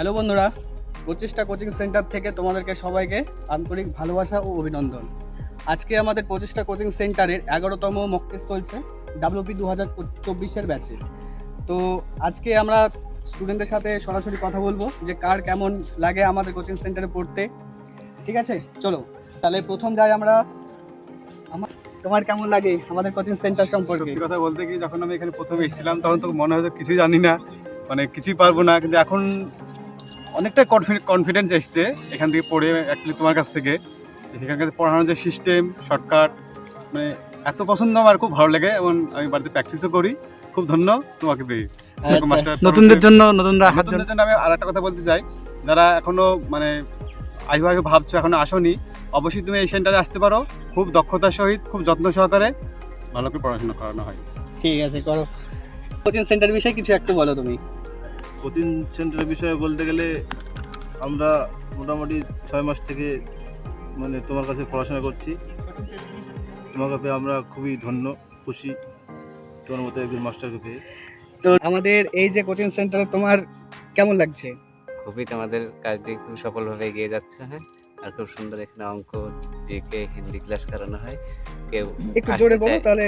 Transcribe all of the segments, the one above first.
Hello বন্ধুরা, প্রচেষ্টা coaching centre থেকে তোমাদেরকে সবাইকে আন্তরিক ভালোবাসা ও অভিনন্দন। আজকে আমাদের প্রচেষ্টা কোচিং সেন্টারের 11তম মক টেস্ট চলছে WP 2024-এর ব্যাচে। তো আজকে আমরা স্টুডেন্টদের সাথে সরাসরি কথা বলবো যে কার কেমন লাগে আমাদের কোচিং সেন্টারে পড়তে। ঠিক আছে, চলো তাহলে প্রথম যাই আমরা। তোমার কেমন লাগে আমাদের কোচিং সেন্টার সম্পর্কে? সত্যি কথা বলতে কি, যখন আমি এখানে প্রথমে এসেছিলাম তখন তো মনে হতো কিছুই জানি না, মানে কিছুই পারবো না, কিন্তু এখন অনেকটা কনফিডেন্স এসছে এখান থেকে পড়ে। অ্যাকচুয়ালি তোমার কাছ থেকে এখানকার পড়ানোর যে সিস্টেম, শর্টকাট, মানে এত পছন্দ, আমার খুব ভালো লাগে এবং আমি বাড়িতে প্র্যাকটিসও করি। খুব ধন্য তোমাকে পেয়ে। নতুনদের জন্য আমি আর একটা কথা বলতে চাই, যারা এখনো মানে আগে ভাবছো এখনো আসোনি, অবশ্যই তুমি এই সেন্টারে আসতে পারো। খুব দক্ষতার সহিত, খুব যত্ন সহকারে ভালো করে পড়াশোনা করানো হয়। ঠিক আছে, করো। কোচিং সেন্টার বিষয়ে কিছু একটু বলো তুমি। কোচিং সেন্টারের বিষয়ে বলতে গেলে আমরা মোটামুটি 6 মাস থেকে মানে তোমার কাছে পড়াশোনা করছি। তোমাকে পেয়ে আমরা খুবই ধন্য, খুশি তোমার মতো একজন মাস্টারকে পেয়ে। তো আমাদের এই যে কোচিং সেন্টারে তোমার কেমন লাগছে? খুবই আমাদের কাজটি খুব সফলভাবে এগিয়ে যাচ্ছে। হ্যাঁ, আর খুব সুন্দর এখানে অঙ্ক, জিকে, হিন্দি ক্লাস করানো হয়। কেউ একটু জোরে বলো তাহলে।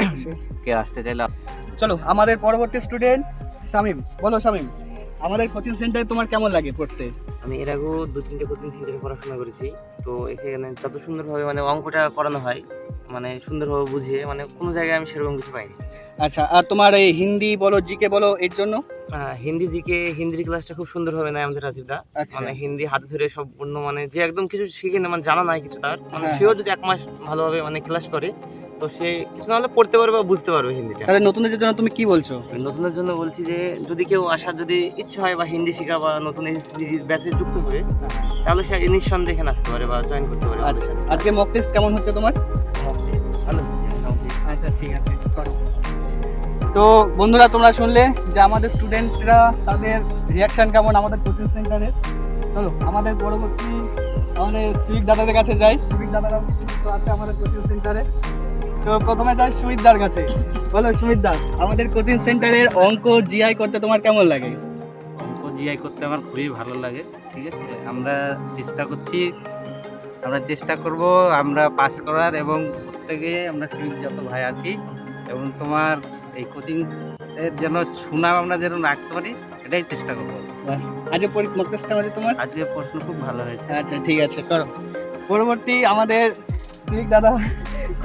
কেউ আসতে চাইলে চলো আমাদের পরবর্তী স্টুডেন্ট শামিম, বলো শামিম, আমাদের কোচিং সেন্টারে তোমার কেমন লাগে পড়তে? আমি এর আগেও 2-3টে কোচিং সেন্টারে পড়াশোনা করেছি। তো এখানে যত সুন্দরভাবে মানে অঙ্কটা করানো হয়, মানে সুন্দরভাবে বুঝিয়ে, মানে কোনো জায়গায় আমি সেরকম কিছু পাইনি। আচ্ছা, আর তোমার এই হিন্দি বলো, জিকে বলো, এর জন্য? হিন্দি জিকে, হিন্দির ক্লাসটা খুব সুন্দরভাবে নেয় আমাদের রাজীবদা। আচ্ছা। মানে হিন্দি হাতে ধরে সম্পূর্ণ, মানে যে একদম কিছু শিখে না, মানে জানা নাই কিছু তার, মানে হ্যাঁ, সেও যদি 1 মাস ভালোভাবে মানে ক্লাস করে, তো সে কিছু না হলে পড়তে পারবে বা বুঝতে পারবে হিন্দিটা। তাহলে নতুনদের জন্য তুমি কি বলছো? নতুনের জন্য বলছি যে যদি কেউ আসার যদি ইচ্ছা হয় বা হিন্দি শেখা বা নতুন এই ব্যাচে যুক্ত করে, তাহলে সে নিঃসন্দেহে এখানে আসতে পারে বা জয়েন করতে পারে। আচ্ছা, আজকে মক টেস্ট কেমন হচ্ছে তোমার? ভালো হচ্ছে মোটামুটি। আচ্ছা, ঠিক আছে, করো। তো বন্ধুরা, তোমরা শুনলে যে আমাদের স্টুডেন্টরা তাদের রিয়াকশন কেমন আমাদের কোচিং সেন্টারে। চলো আমাদের পরবর্তী আমাদের সুইট দাদাদের কাছে যাই। সুইট দাদারা তো আছে আমাদের কোচিং সেন্টারে। তো প্রথমে যাই সুমিতদার কাছে। বলো সুমিতদা, আমাদের কোচিং সেন্টারের অঙ্ক জিআই করতে তোমার কেমন লাগে? অঙ্ক জিআই করতে আমার খুবই ভালো লাগে। ঠিক আছে, আমরা চেষ্টা করব আমরা পাস করার, এবং প্রত্যেকে আমরা সিভিক যত ভাই আছি এবং তোমার এই কোচিং এর যেন সুনাম আমরা যেন রাখতে পারি, এটাই চেষ্টা করবো। আজকে মক টেস্ট কেমন আছে তোমার? আজকে প্রশ্ন খুব ভালো হয়েছে। আচ্ছা, ঠিক আছে, করো। পরবর্তী আমাদের কৌশিক দাদা।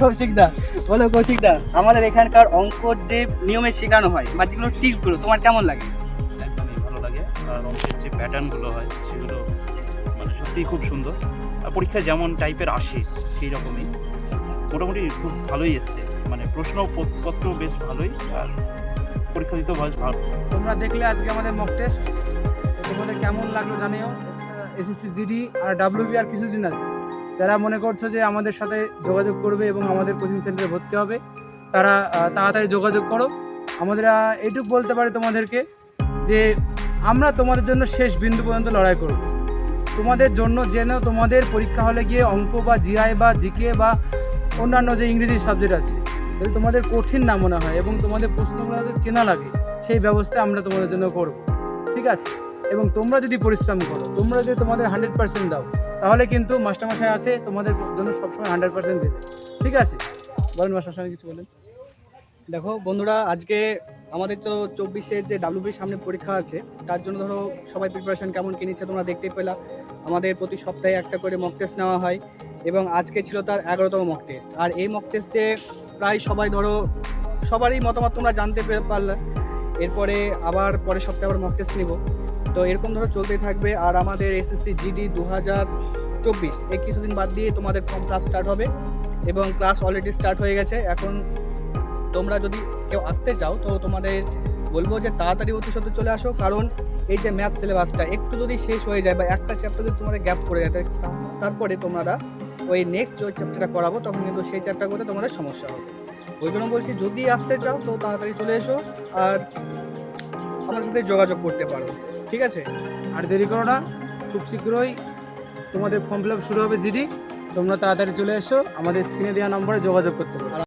কৌশিক দা, বলো কৌশিক দা, আমাদের এখানকার অঙ্কর যে নিয়মে শেখানো হয় বা যেগুলো টিপসগুলো তোমার কেমন লাগে? একদমই ভালো লাগে। আর অঙ্কের যে প্যাটার্নগুলো হয় সেগুলো মানে সত্যিই খুব সুন্দর। আর পরীক্ষায় যেমন টাইপের আসে সেই রকমই মোটামুটি খুব ভালোই এসছে। মানে প্রশ্নপত্র বেশ ভালোই, আর পরীক্ষা দিতেও বেশ ভালো। তোমরা দেখলে আজকে আমাদের মক টেস্ট, তোমাদের কেমন লাগলো জানিও। এসএসসি জিডি আর ডাব্লিউবি আর কিছুদিন আছে। যারা মনে করছো যে আমাদের সাথে যোগাযোগ করবে এবং আমাদের কোচিং সেন্টারে ভর্তি হবে, তারা তাড়াতাড়ি যোগাযোগ করো। আমাদের এইটুকু বলতে পারি তোমাদেরকে যে আমরা তোমাদের জন্য শেষ বিন্দু পর্যন্ত লড়াই করব। তোমাদের জন্য যেন তোমাদের পরীক্ষা হলে গিয়ে অঙ্ক বা জিআই বা জিকে বা অন্যান্য যে ইংরেজি সাবজেক্ট আছে, যদি তোমাদের কঠিন না মনে হয় এবং তোমাদের প্রশ্নগুলো চেনা লাগে, সেই ব্যবস্থা আমরা তোমাদের জন্য করব। ঠিক আছে, এবং তোমরা যদি পরিশ্রম করো, তোমরা যদি তোমাদের 100% দাও, তাহলে কিন্তু মাস্টারমশাই আছে তোমাদের জন্য সবসময় 100% দেবে। ঠিক আছে, বলেন মাস্টারমশাই কিছু বলেন। দেখো বন্ধুরা, আজকে আমাদের তো 24-এর যে ডাব্লিউবির সামনে পরীক্ষা আছে, তার জন্য ধরো সবাই প্রিপারেশন কেমন কী নিচ্ছে তোমরা দেখতেই পেলা। আমাদের প্রতি সপ্তাহে একটা করে মক টেস্ট নেওয়া হয় এবং আজকে ছিল তার 11তম মক টেস্ট। আর এই মক টেস্টে প্রায় সবাই ধরো সবারই মতামত তোমরা জানতে পারলে। এরপরে আবার পরের সপ্তাহে আবার মক টেস্ট নেব। তো এরকম ধরো চলতেই থাকবে। আর আমাদের এসএসসি জিডি 2024 এই কিছুদিন বাদ দিয়ে তোমাদের ফর্ম ক্লাস স্টার্ট হবে এবং ক্লাস অলরেডি স্টার্ট হয়ে গেছে। এখন তোমরা যদি কেউ আসতে চাও তো তোমাদের বলবো যে তাড়াতাড়ি অতি সত্ত্বর চলে আসো, কারণ এই যে ম্যাথ সিলেবাসটা একটু যদি শেষ হয়ে যায় বা একটা চ্যাপ্টার যদি তোমাদের গ্যাপ পড়ে যায়, তারপরে তোমরা ওই নেক্সট যে চ্যাপ্টারটা করাবো তখন কিন্তু সেই চ্যাপ্টার করতে তোমাদের সমস্যা হবে। ওই জন্য বলছি যদি আসতে চাও তো তাড়াতাড়ি চলে এসো আর আমার সাথে যোগাযোগ করতে পারো। ঠিক আছে, আর দেরি করো না, খুব শীঘ্রই তোমাদের ফর্ম ফিল আপ শুরু হবে জিডি। তোমরা তাড়াতাড়ি চলে এসো, আমাদের স্ক্রিনে দেওয়া নম্বরে যোগাযোগ করতে পারো।